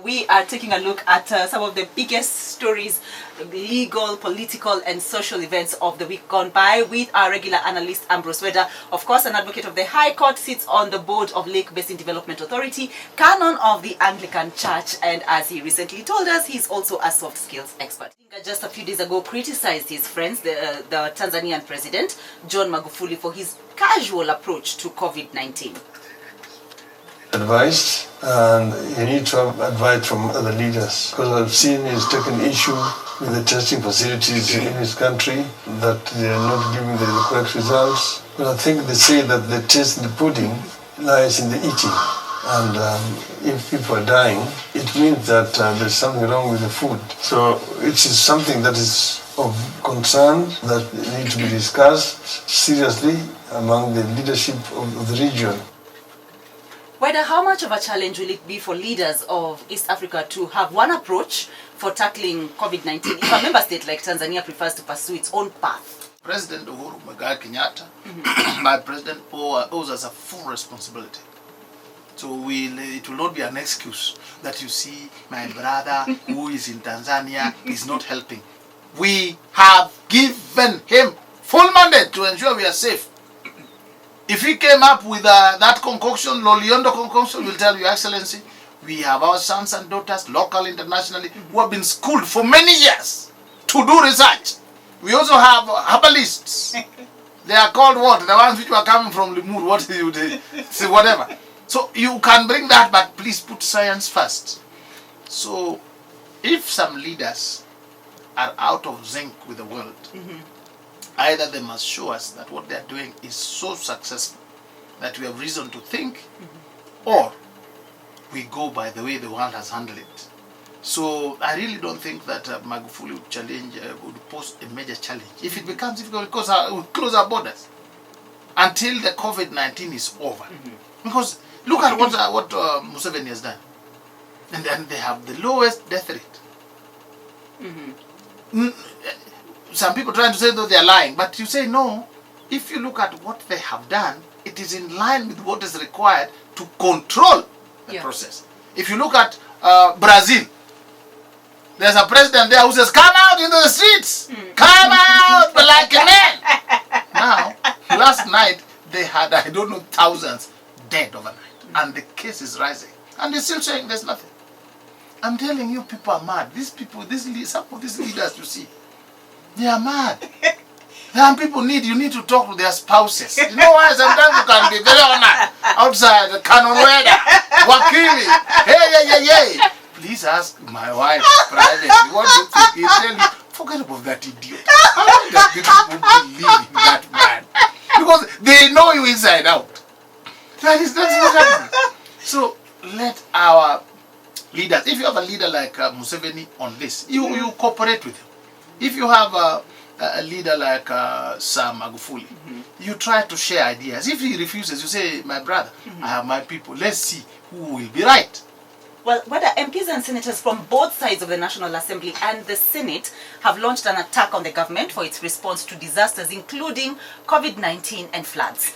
we are taking a look at some of the biggest stories, legal, political, and social events of the week gone by with our regular analyst, Ambrose Weda. Of course, an advocate of the High Court, sits on the board of Lake Basin Development Authority, canon of the Anglican Church, and as he recently told us, he's also a soft skills expert. Just a few days ago, criticized his friends, the Tanzanian President, John Magufuli, for his casual approach to COVID-19. Advice, and you need to have advice from other leaders, because I've seen he's taken issue with the testing facilities in his country, that they are not giving the correct results. But I think they say that the taste in the pudding lies in the eating, and if people are dying, it means that there's something wrong with the food. So it is something that is of concern that needs to be discussed seriously among the leadership of the region. Whether how much of a challenge will it be for leaders of East Africa to have one approach for tackling COVID-19 if a member state like Tanzania prefers to pursue its own path? President Uhuru Kenyatta, my president, owes us a full responsibility. So it will not be an excuse that you see my brother who is in Tanzania is not helping. We have given him full mandate to ensure we are safe. If he came up with that concoction, Loliondo concoction, will tell you, Excellency, we have our sons and daughters, local, internationally, who have been schooled for many years to do research. We also have herbalists. They are called what? The ones which were coming from Limur, what do you do? See, whatever. So you can bring that, but please put science first. So if some leaders are out of sync with the world, either they must show us that what they are doing is so successful that we have reason to think, or we go by the way the world has handled it. So I really don't think that Magufuli would pose a major challenge. If it becomes difficult, because we'll close our borders until the COVID-19 is over. Because look at what Museveni has done. And then they have the lowest death rate. Some people trying to say that they are lying, but you say no. If you look at what they have done, it is in line with what is required to control the process. If you look at Brazil, there's a president there who says, "Come out into the streets, come out like a man." Now, last night they had, I don't know, thousands dead overnight, and the case is rising, and they're still saying there's nothing. I'm telling you, people are mad. These people, some of these leaders you see, they are mad. Some people you need to talk to their spouses. You know why? Sometimes you can be very honored outside the canon Weda, Wakili. Hey. Please ask my wife privately. What do you think? He'll tell you, forget about that idiot. How does people believe in that man? Because they know you inside out. That's what happening. So let our leaders, if you have a leader like Museveni on this, you cooperate with him. If you have a leader like Sam Magufuli, you try to share ideas. If he refuses, you say, my brother, I have my people. Let's see who will be right. Well, whether MPs and senators from both sides of the National Assembly and the Senate have launched an attack on the government for its response to disasters, including COVID-19 and floods.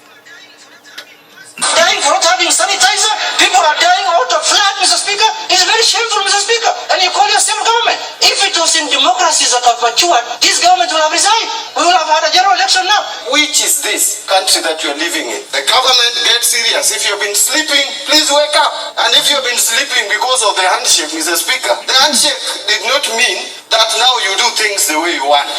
Dying for not having sanitizer, people are dying out of flood, Mr. Speaker. It's very shameful, Mr. Speaker. And you call yourself government. If it was in democracies that have matured, this government will have resigned. We will have had a general election now. Which is this country that you're living in? The government gets serious. If you've been sleeping, please wake up. And if you've been sleeping because of the handshake, Mr. Speaker, the handshake did not mean that now you do things the way you want.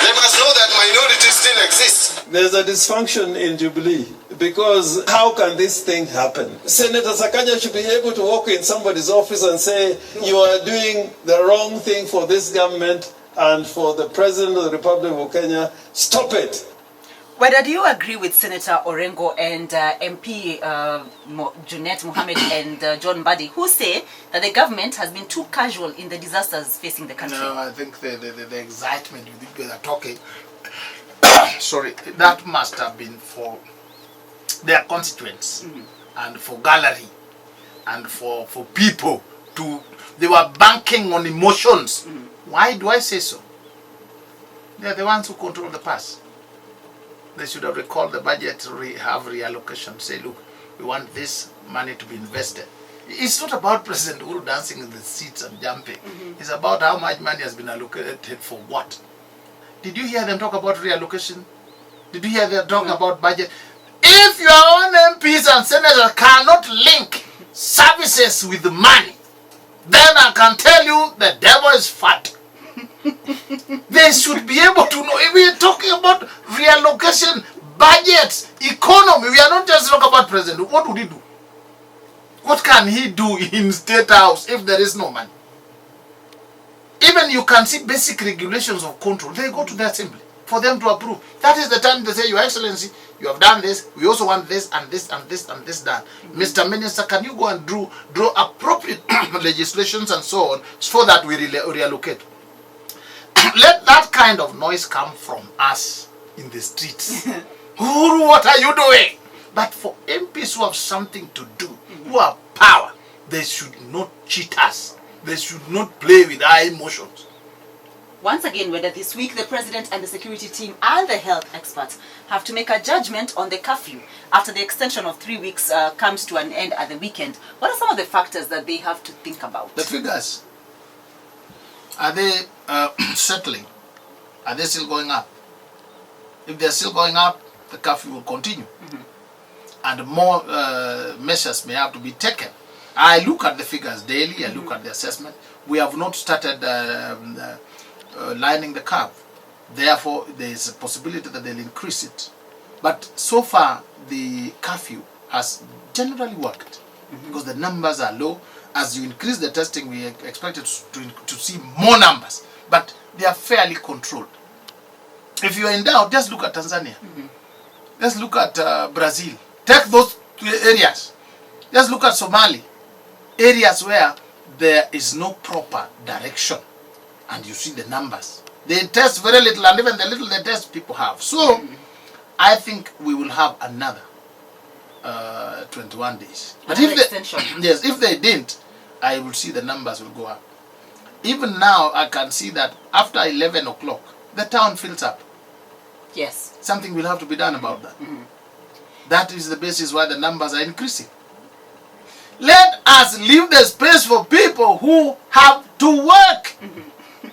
They must know that minorities still exist. There's a dysfunction in Jubilee, because how can this thing happen? Senator Sakaja should be able to walk in somebody's office and say, you are doing the wrong thing for this government and for the President of the Republic of Kenya. Stop it. Whether do you agree with Senator Orengo and MP Junet Mohammed and John Mbadi, who say that the government has been too casual in the disasters facing the country? No, I think the excitement with which they are talking, sorry, that must have been for their constituents and for gallery and for people to, they were banking on emotions. Why do I say so? They are the ones who control the purse. They should have recalled the budget, have reallocation, say, look, we want this money to be invested It's not about President Uhuru dancing in the seats and jumping. It's about how much money has been allocated for what. Did you hear them talk about reallocation? Did you hear them talk about budget? If your own MPs and senators cannot link services with money, then I can tell you the devil is fat. They should be able to know. If we are talking about reallocation, budgets, economy, we are not just talking about President. What would he do? What can he do in State House if there is no money? Even you can see basic regulations of control. They go to the assembly for them to approve. That is the time they say, Your Excellency, you have done this. We also want this and this and this and this done. Mr. Minister, can you go and draw appropriate legislations and so on so that we reallocate? Let that kind of noise come from us in the streets. Uhuru, what are you doing? But for MPs who have something to do, who have power, they should not cheat us. They should not play with our emotions. Once again, whether this week the president and the security team and the health experts have to make a judgment on the curfew after the extension of 3 weeks comes to an end at the weekend. What are some of the factors that they have to think about? The figures. Are they settling? Are they still going up? If they're still going up, the curfew will continue. And more measures may have to be taken. I look at the figures daily, I look at the assessment. We have not started lining the curve. Therefore, there is a possibility that they'll increase it. But so far, the curfew has generally worked because the numbers are low. As you increase the testing, we expect to see more numbers. But they are fairly controlled. If you are in doubt, just look at Tanzania. Just look at Brazil. Take those areas. Just look at Somali. Areas where there is no proper direction. And you see the numbers. They test very little, and even the little they test, people have. So, I think we will have another 21 days. But if they didn't, I will see the numbers will go up. Even now, I can see that after 11 o'clock, the town fills up. Yes. Something will have to be done about that. That is the basis why the numbers are increasing. Let us leave the space for people who have to work.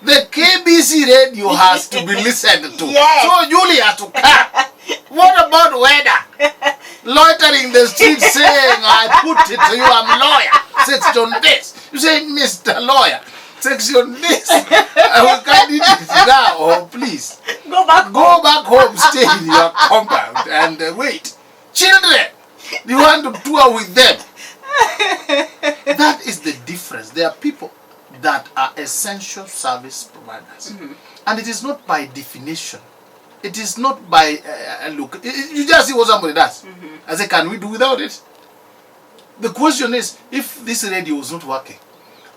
The KBC radio has to be listened to. Yes. So Julie has to come. What about Weda? Loitering in the street saying, I put it to you, I'm a lawyer. Section this. You say, Mr. Lawyer, section this. We can't eat it now. Oh, please. Go back home, stay in your compound and wait. Children, you want to tour with them. That is the difference. There are people that are essential service providers. And it is not by definition. It is not by look. You just see what somebody does. I say, can we do without it? The question is, if this radio was not working,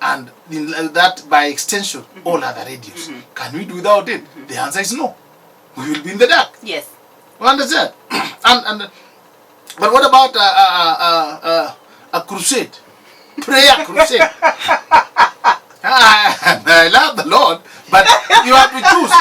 and in that by extension, all other radios, can we do without it? The answer is no. We will be in the dark. Yes. You understand? But what about a crusade? Prayer crusade. I love the Lord, but you have to choose.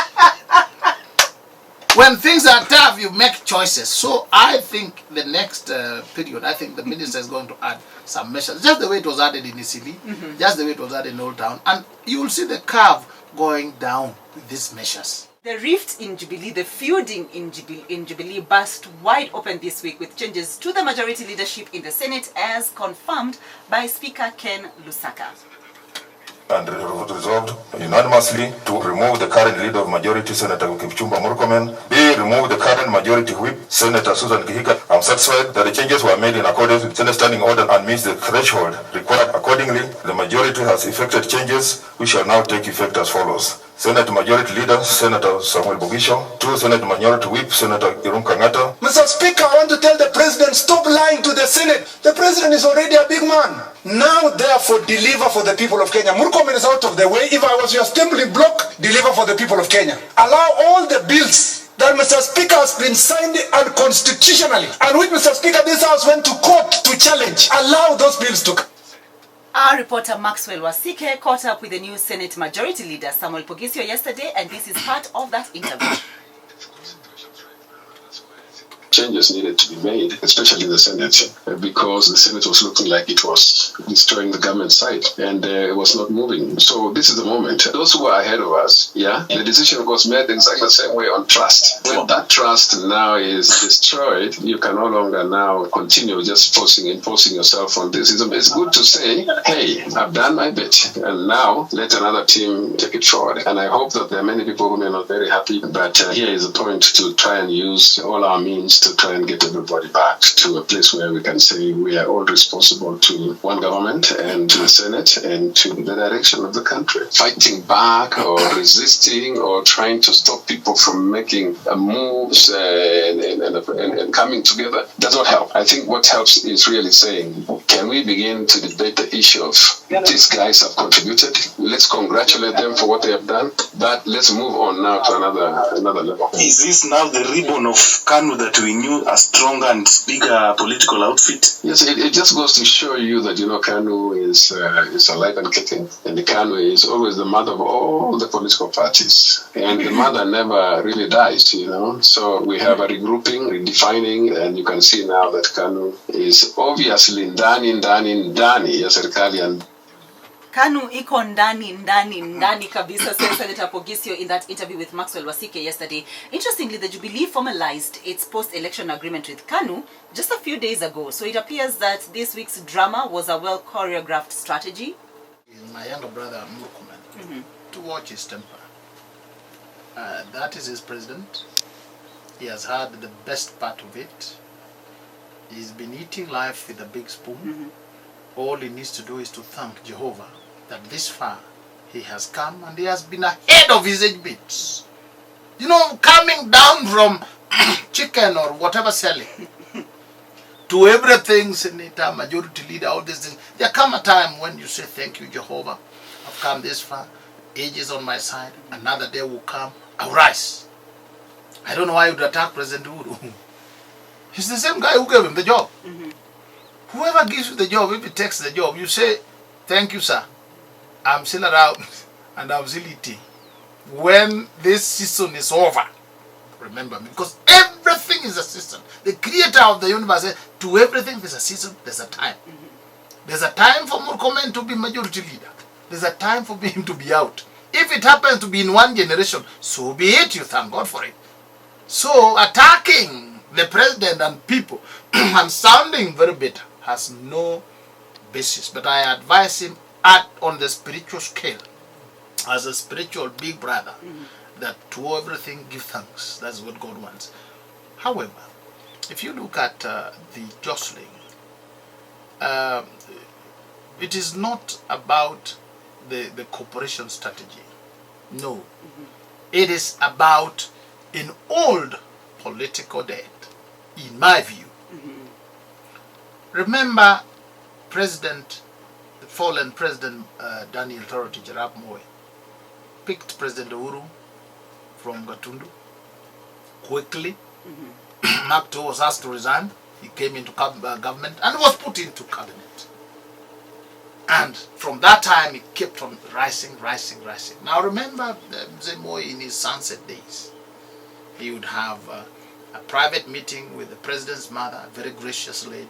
When things are tough, you make choices. So I think the next period, I think the minister is going to add some measures. Just the way it was added in Isili, just the way it was added in Old Town. And you will see the curve going down with these measures. The rift in Jubilee, the feuding in Jubilee burst wide open this week with changes to the majority leadership in the Senate as confirmed by Speaker Ken Lusaka. And resolved unanimously to remove the current leader of majority, Senator Kipchumba Murkomen. B, remove the current majority whip, Senator Susan Kihika. I'm satisfied that the changes were made in accordance with Senate standing order and meets the threshold required. Accordingly, the majority has effected changes which shall now take effect as follows. Senate Majority Leader, Senator Samuel Bogisho. 2, Senate Minority Whip, Senator Irun Kangata. Mr. Speaker, I want to tell the President, stop lying to the Senate. The President is already a big man. Now, therefore, deliver for the people of Kenya. Murkomen is out of the way. If I was your assembly block, deliver for the people of Kenya. Allow all the bills that Mr. Speaker has been signed unconstitutionally, and which Mr. Speaker, this House went to court to challenge. Allow those bills to come. Our reporter Maxwell Wasike caught up with the new Senate Majority Leader Samuel Pogisio yesterday, and this is part of that interview. changes needed to be made, especially the Senate, because the Senate was looking like it was destroying the government side and it was not moving. So this is the moment. Those who are ahead of us, the decision was made exactly the same way on trust. When that trust now is destroyed, you can no longer now continue just enforcing yourself on this. It's good to say, hey, I've done my bit, and now let another team take it forward. And I hope that there are many people who may not be very happy, but here is a point to try and use all our means to try and get everybody back to a place where we can say we are all responsible to one government and to the Senate and to the direction of the country. Fighting back or resisting or trying to stop people from making moves and coming together does not help. I think what helps is really saying, can we begin to debate the issue of these guys have contributed? Let's congratulate them for what they have done, but let's move on now to another level. Is this now the ribbon of KANU that we knew a strong and bigger political outfit? Yes, it just goes to show you that KANU is alive and kicking, and the KANU is always the mother of all the political parties, and the mother never really dies. So we have a regrouping, redefining, and you can see now that KANU is obviously ndani ya serikali and KANU iko ndani kabisa, said Senator Pogisio in that interview with Maxwell Wasike yesterday. Interestingly, the Jubilee formalized its post-election agreement with KANU just a few days ago. So it appears that this week's drama was a well-choreographed strategy. My younger brother, Murkomen, to watch his temper. That is his president. He has had the best part of it. He's been eating life with a big spoon. All he needs to do is to thank Jehovah that this far he has come and he has been ahead of his age mates. Coming down from chicken or whatever selling to everything, senator, majority leader, all these things. There come a time when you say, thank you, Jehovah. I've come this far. Age is on my side. Another day will come. I'll rise. I don't know why you would attack President Uhuru. He's the same guy who gave him the job. Whoever gives you the job, if he takes the job, you say, thank you, sir. I'm still around and I'm still eating. When this season is over, remember me, because everything is a season. The creator of the universe said, to everything there's a season, there's a time. There's a time for Murkomen to be majority leader. There's a time for him to be out. If it happens to be in one generation, so be it, you thank God for it. So attacking the president and people and sounding very bitter has no basis. But I advise him on the spiritual scale, as a spiritual big brother, that to everything give thanks. That's what God wants. However, if you look at the jostling, it is not about the cooperation strategy. No. It is about an old political debt, in my view. Remember, the fallen President Daniel Toroti Jarab Moi picked President Uhuru from Gatundu quickly. Makto was asked to resign. He came into government and was put into cabinet. And from that time, it kept on rising. Now remember, Mzee Moi in his sunset days, he would have a private meeting with the president's mother, a very gracious lady,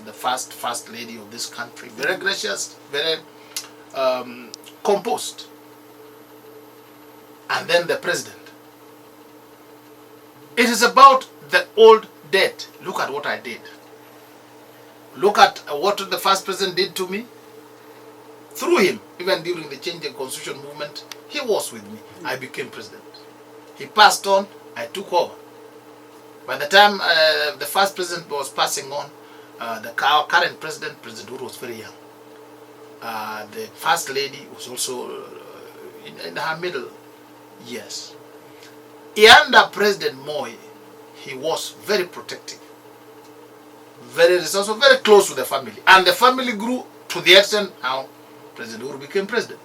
the first lady of this country, very gracious, very composed. And then the president. It is about the old debt. Look at what I did. Look at what the first president did to me. Through him, even during the change in constitution movement, he was with me. I became president. He passed on, I took over. By the time the first president was passing on, our current president, President Uhuru, was very young. The first lady was also in her middle years. Under President Moi, he was very protective, very resourceful, very close to the family. And the family grew to the extent now President Uhuru became president.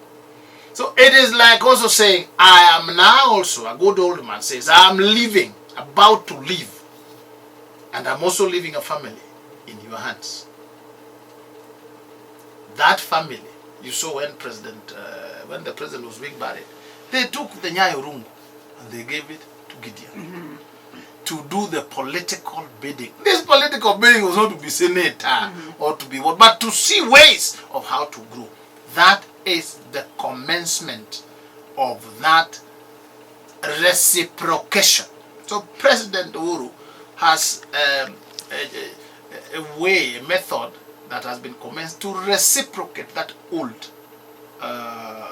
So it is like also saying, I am now also, a good old man says, I am leaving, about to leave. And I'm also leaving a family in your hands. That family, you saw when the president was being buried, they took the Nyayo Rungu and they gave it to Gideon. to do the political bidding. This political bidding was not to be senator or to be what, but to see ways of how to grow. That is the commencement of that reciprocation. So President Uhuru has a method that has been commenced to reciprocate that old hand.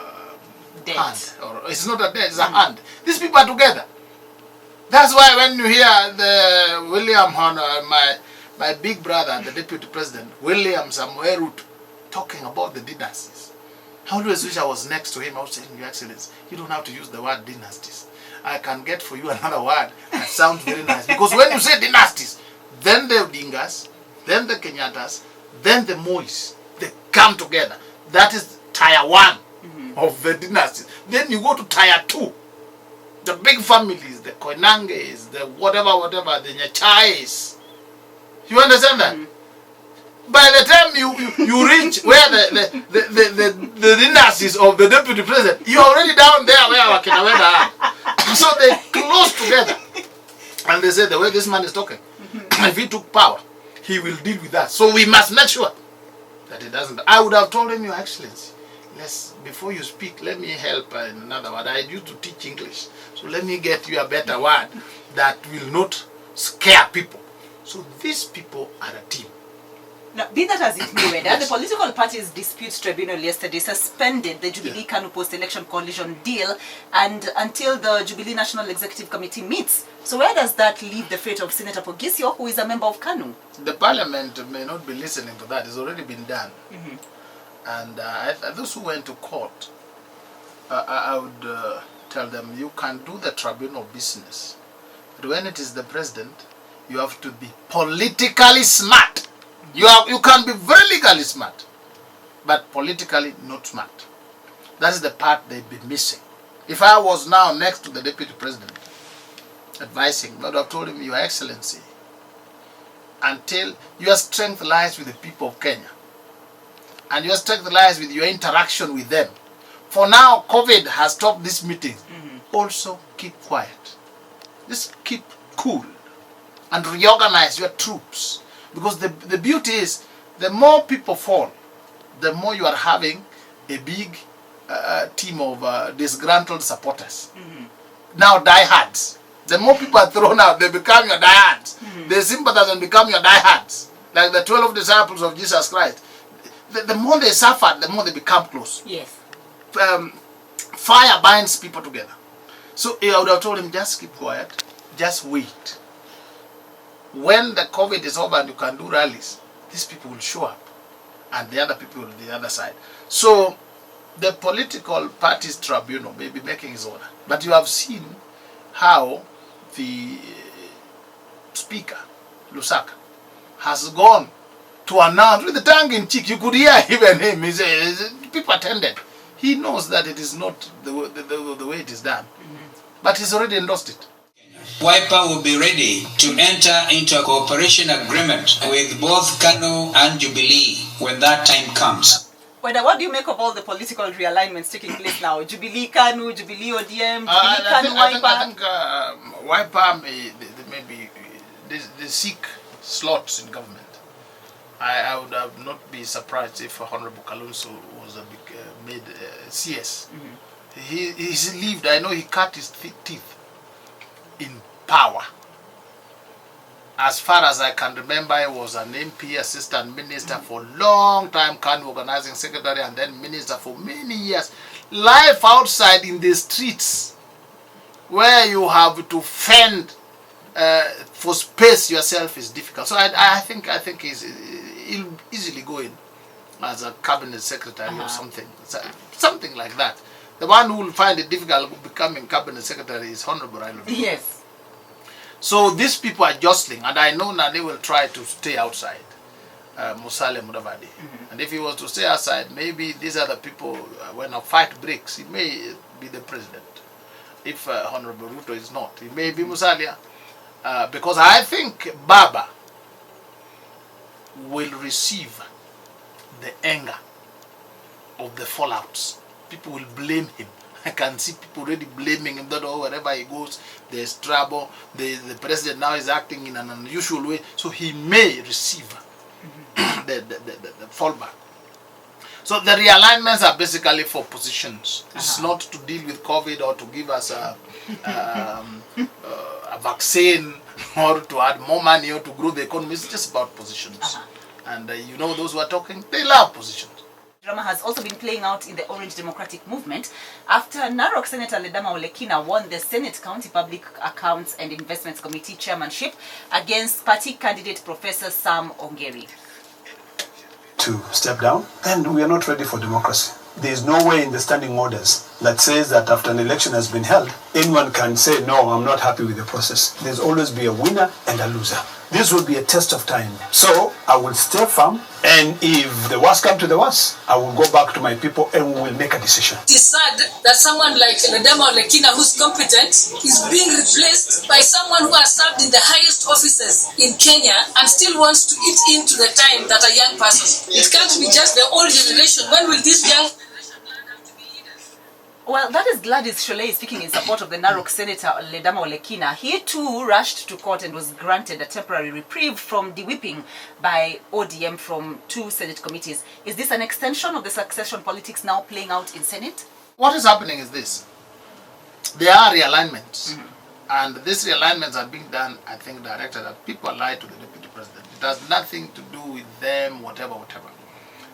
Or it's not a debt, it's a hand. These people are together. That's why when you hear the William Honor, my big brother, the deputy president, William Samuel Ruto, talking about the dynasties. I always wish I was next to him. I was saying, Your Excellency, you don't have to use the word dynasties. I can get for you another word that sounds very nice. Because when you say dynasties, then the Odingas, then the Kenyattas, then the Mois, they come together. That is tier 1 of the dynasties. Then you go to tier 2. The big families, the Koinanges, the whatever, the Nyachais. You understand that? By the time you reach where the dynasties of the deputy president, you're already down there where our Kinaweda are. So they close together. And they say the way this man is talking, if he took power, he will deal with that. So we must make sure that it doesn't. I would have told him, Your Excellency, before you speak, let me help in another word. I used to teach English. So let me get you a better word that will not scare people. So these people are a team. Now, be that as it may, the Political Parties Disputes Tribunal yesterday suspended the Jubilee KANU post-election coalition deal and until the Jubilee National Executive Committee meets. So where does that leave the fate of Senator Pogisio, who is a member of KANU? The Parliament may not be listening to that. It's already been done. And those who went to court, I would tell them, you can do the tribunal business. But when it is the president, you have to be politically smart. You can be very legally smart, but politically not smart. That is the part they've been missing. If I was now next to the deputy president, advising, I would have told him, Your Excellency, until your strength lies with the people of Kenya, and your strength lies with your interaction with them. For now, COVID has stopped this meeting. Also, keep quiet. Just keep cool and reorganize your troops. Because the beauty is, the more people fall, the more you are having a big team of disgruntled supporters. Now diehards. The more people are thrown out, they become your diehards. They sympathize and become your diehards. Like the 12 disciples of Jesus Christ. The more they suffer, the more they become close. Yes. Fire binds people together. So I would have told him, just keep quiet, just wait. When the COVID is over and you can do rallies, these people will show up and the other people will be the other side. So the Political Parties Tribunal may be making its order. But you have seen how the Speaker, Lusaka, has gone to announce with the tongue in cheek. You could hear even him. He says, people attended. He knows that it is not the way it is done. But he's already endorsed it. Wiper will be ready to enter into a cooperation agreement with both KANU and Jubilee when that time comes. Weda, what do you make of all the political realignments taking place now? Jubilee KANU, Jubilee ODM, Jubilee KANU, Wiper? I think Wiper they seek slots in government. I would have not be surprised if Honorable Kalonzo was made CS. He's lived, I know he cut his teeth in power. As far as I can remember, he was an MP, assistant minister for a long time, KANU organizing secretary, and then minister for many years. Life outside in the streets, where you have to fend for space yourself, is difficult. So I think he'll easily go in as a cabinet secretary or something like that. The one who will find it difficult becoming cabinet secretary is Honorable Raila. Yes. So these people are jostling, and I know that they will try to stay outside Musalia Mudavadi. And if he was to stay outside, maybe these are the people, when a fight breaks, he may be the president. If Honorable Ruto is not, it may be Musalia. Because I think Baba will receive the anger of the fallouts. People will blame him. I can see people already blaming him that wherever he goes, there's trouble. The president now is acting in an unusual way, so he may receive the fallback. So the realignments are basically for positions. It's not to deal with COVID or to give us a vaccine or to add more money or to grow the economy. It's just about positions. And you know, those who are talking, they love positions. Drama has also been playing out in the Orange Democratic Movement after Narok Senator Ledama Olekina won the Senate County Public Accounts and Investments Committee chairmanship against party candidate Professor Sam Ongeri. To step down, and we are not ready for democracy. There is no way in the standing orders that says that after an election has been held, anyone can say, no, I'm not happy with the process. There's always be a winner and a loser. This will be a test of time. So I will stay firm, and if the worst come to the worst, I will go back to my people and we will make a decision. It is sad that someone like Ledama Olekina, who's competent, is being replaced by someone who has served in the highest offices in Kenya and still wants to eat into the time that a young person. It can't be just the old generation. When will this young... Well, that is Gladys Sholei speaking in support of the Narok Senator Ledama Olekina. He too rushed to court and was granted a temporary reprieve from de-whipping by ODM from 2 Senate committees. Is this an extension of the succession politics now playing out in Senate? What is happening is this. There are realignments. And these realignments are being done, I think, directed at people allied to the Deputy President. It has nothing to do with them, whatever.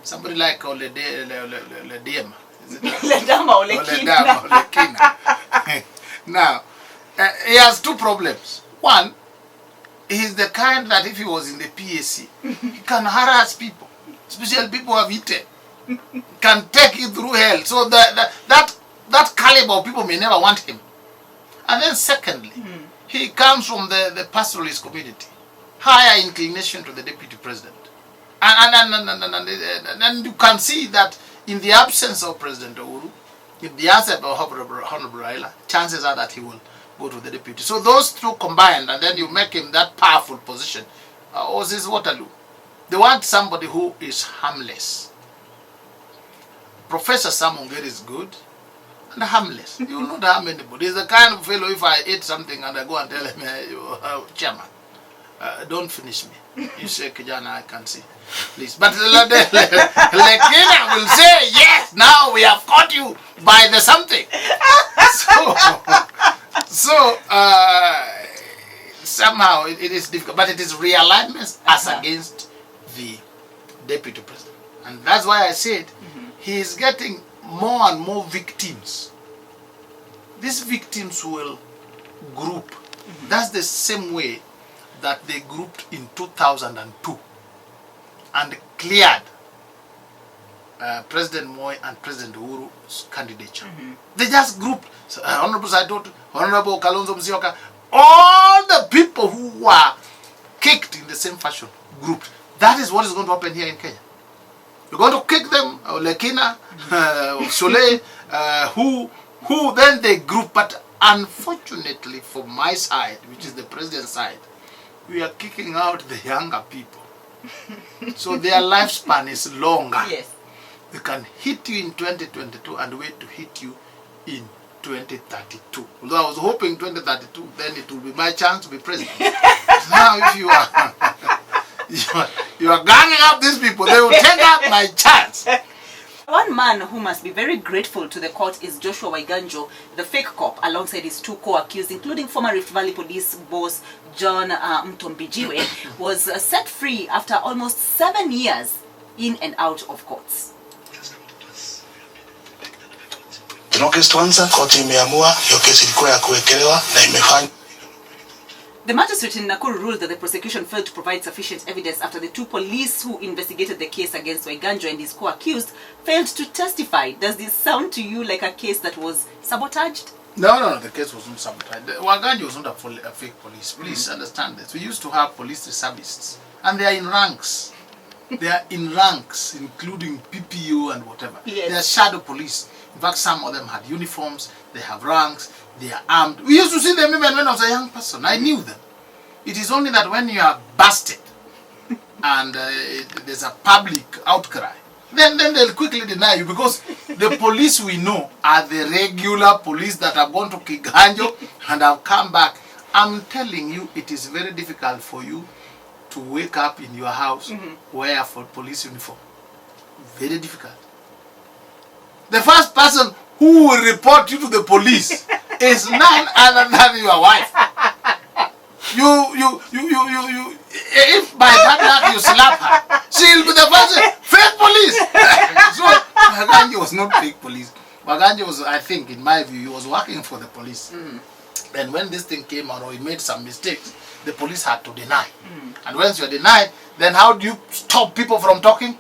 Somebody like Ledema. Ledama Olekina. Now, he has 2 problems. One, he's the kind that if he was in the PAC, he can harass people, especially people who have eaten, can take you through hell. So that caliber of people may never want him. And then secondly, he comes from the pastoralist community, higher inclination to the Deputy President. And you can see that in the absence of President Uhuru, in the absence of Honorable Raila, chances are that he will go to the deputy. So those 2 combined, and then you make him that powerful position. This is Waterloo. They want somebody who is harmless. Professor Sam Ongeri is good and harmless. He will not harm anybody. He's the kind of fellow, if I ate something and I go and tell him, Chairman, don't finish me. You say, Kijana, I can see. Please. But Lekina will say, yes, now we have caught you by the something. So somehow it is difficult. But it is realignment as against the Deputy President. And that's why I said he is getting more and more victims. These victims will group. That's the same way that they grouped in 2002 and cleared President Moi and President Uhuru's candidature. They just grouped Honorable Saitoto, Honorable Kalonzo Musyoka, all the people who were kicked in the same fashion, grouped. That is what is going to happen here in Kenya. You're going to kick them, Lekina, Sholei, who then they group. But unfortunately for my side, which is the president's side, we are kicking out the younger people. So their lifespan is longer. Yes. They can hit you in 2022 and wait to hit you in 2032. Although I was hoping 2032, then it will be my chance to be president. Now if you are ganging up these people, they will take up my chance. One man who must be very grateful to the court is Joshua Waiganjo, the fake cop, alongside his 2 co-accused, including former Rift Valley Police boss John Mtombijiwe, was set free after almost 7 years in and out of courts. August 1, koti imeamua hiyo kesi ilikuwa ya kuwekelewa na imefanya. The magistrate in Nakuru ruled that the prosecution failed to provide sufficient evidence after the 2 police who investigated the case against Waiganjo and his co-accused failed to testify. Does this sound to you like a case that was sabotaged? No, the case was not sabotaged. Waiganjo was not a fake police. Please understand this. We used to have police reservists, and they are in ranks. They are in ranks, including PPO and whatever. Yes. They are shadow police. In fact, some of them had uniforms, they have ranks, they are armed. We used to see them even when I was a young person. I knew them. It is only that when you are busted and there's a public outcry, then they'll quickly deny you, because the police we know are the regular police that have gone to Kiganjo and have come back. I'm telling you, it is very difficult for you to wake up in your house wear for police uniform. Very difficult. The first person who will report you to the police is none other than your wife. If by bad luck you slap her, she'll be the person, fake police. So Waganji was not fake police. Waganji was, I think, in my view, he was working for the police. And when this thing came out, or he made some mistakes, the police had to deny. And once you're denied, then how do you stop people from talking?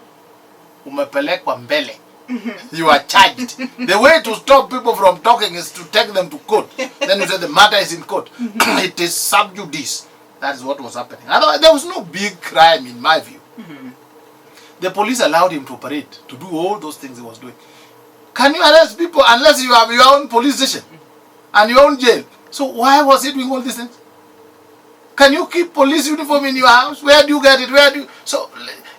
Umepelekwa mbele. You are charged. The way to stop people from talking is to take them to court. Then you say the matter is in court. It is sub judice. That is what was happening. Otherwise, there was no big crime in my view. The police allowed him to operate, to do all those things he was doing. Can you arrest people unless you have your own police station and your own jail? So why was he doing all these things? Can you keep police uniform in your house? Where do you get it? Where do you... So,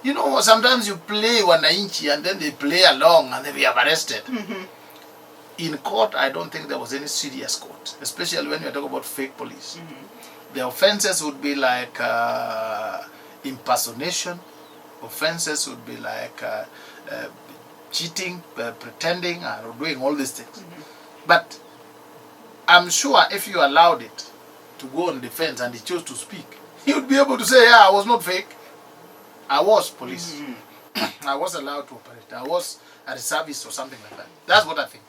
you know, sometimes you play wananchi and then they play along and then we are arrested. In court, I don't think there was any serious court, especially when you talk about fake police. The offenses would be like impersonation. Offenses would be like cheating, pretending, or doing all these things. But I'm sure if you allowed it to go on defense and he chose to speak, he would be able to say, yeah, I was not fake. I was police. I was allowed to operate. I was at a service or something like that. That's what I think.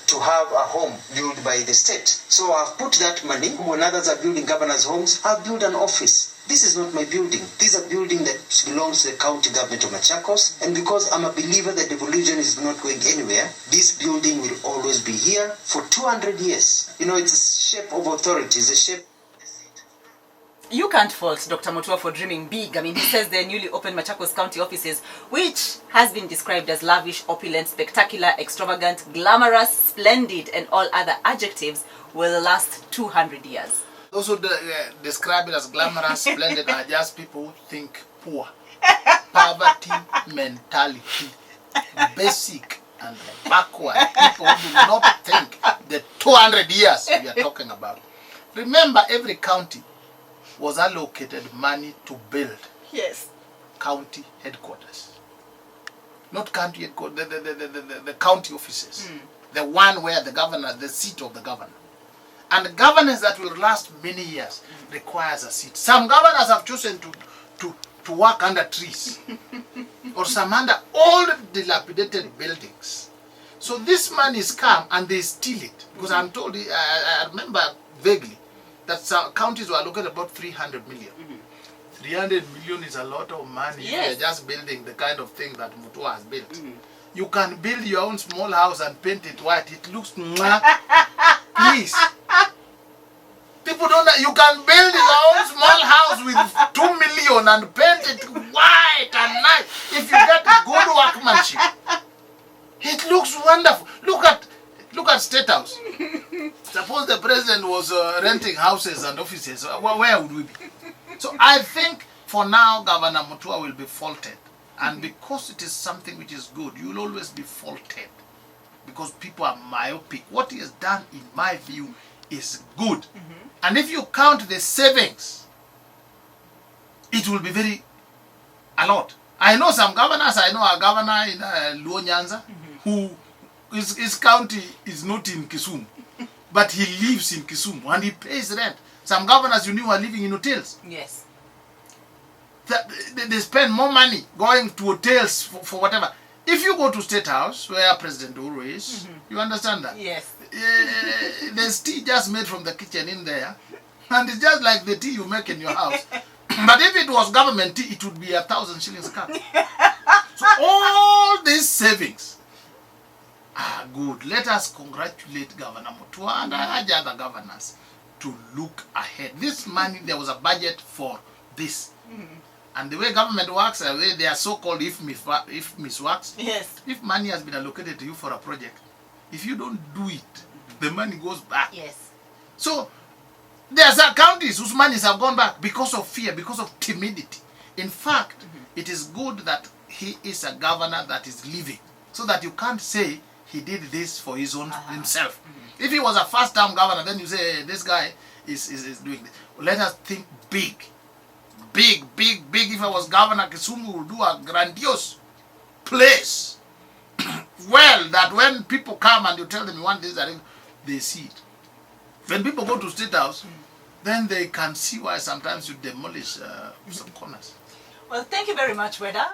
To have a home built by the state. So I've put that money. When others are building governors' homes, I've built an office. This is not my building. This is a building that belongs to the county government of Machakos. And because I'm a believer that devolution is not going anywhere, this building will always be here for 200 years. You know, it's a shape of authority. It's a shape. You can't fault Dr. Mutua for dreaming big. I mean, he says the newly opened Machakos County offices, which has been described as lavish, opulent, spectacular, extravagant, glamorous, splendid, and all other adjectives, will last 200 years. Those who describe it as glamorous, splendid are just people who think poor. Poverty mentality. Basic and backward. People who do not think the 200 years we are talking about. Remember, every county was allocated money to build county headquarters. Not county headquarters, the county offices. The one where the governor, the seat of the governor. And governance that will last many years requires a seat. Some governors have chosen to work under trees or some under old dilapidated buildings. So this money is come and they steal it. Because I'm told, I remember vaguely, that some counties were allocated about 300 million. 300 million is a lot of money. Yes. You're just building the kind of thing that Mutua has built. You can build your own small house and paint it white. It looks mwah. Please. People don't know. You can build your own small house with 2 million and paint it white and nice. If you get good workmanship, it looks wonderful. Look at State House. Suppose the president was renting houses and offices. Where would we be? So I think for now, Governor Mutua will be faulted. And because it is something which is good, you will always be faulted. Because people are myopic. What he has done, in my view, is good. And if you count the savings, it will be a lot. I know some governors. I know a governor in Luo Nyanza who his county is not in Kisumu, but he lives in Kisumu and he pays rent. Some governors you knew are living in hotels. Yes. They spend more money going to hotels for whatever. If you go to State House, where President Uhuru is, you understand that? Yes. There's tea just made from the kitchen in there, and it's just like the tea you make in your house. But if it was government tea, it would be 1,000 shillings a cup. So all these savings are good. Let us congratulate Governor Mutua and I urge other governors to look ahead. This money, there was a budget for this. And the way government works, the way they are so-called if works, yes. If money has been allocated to you for a project, if you don't do it, the money goes back. Yes. So there are counties whose monies have gone back because of fear, because of timidity. In fact, it is good that he is a governor that is living, so that you can't say he did this for his own himself. If he was a first-term governor, then you say, hey, this guy is doing this. Let us think big. Big. If I was governor, Kisumu would do a grandiose place. Well, that when people come and you tell them you want this, they see it. When people go to State House, then they can see why sometimes you demolish some corners. Well, thank you very much, Weda.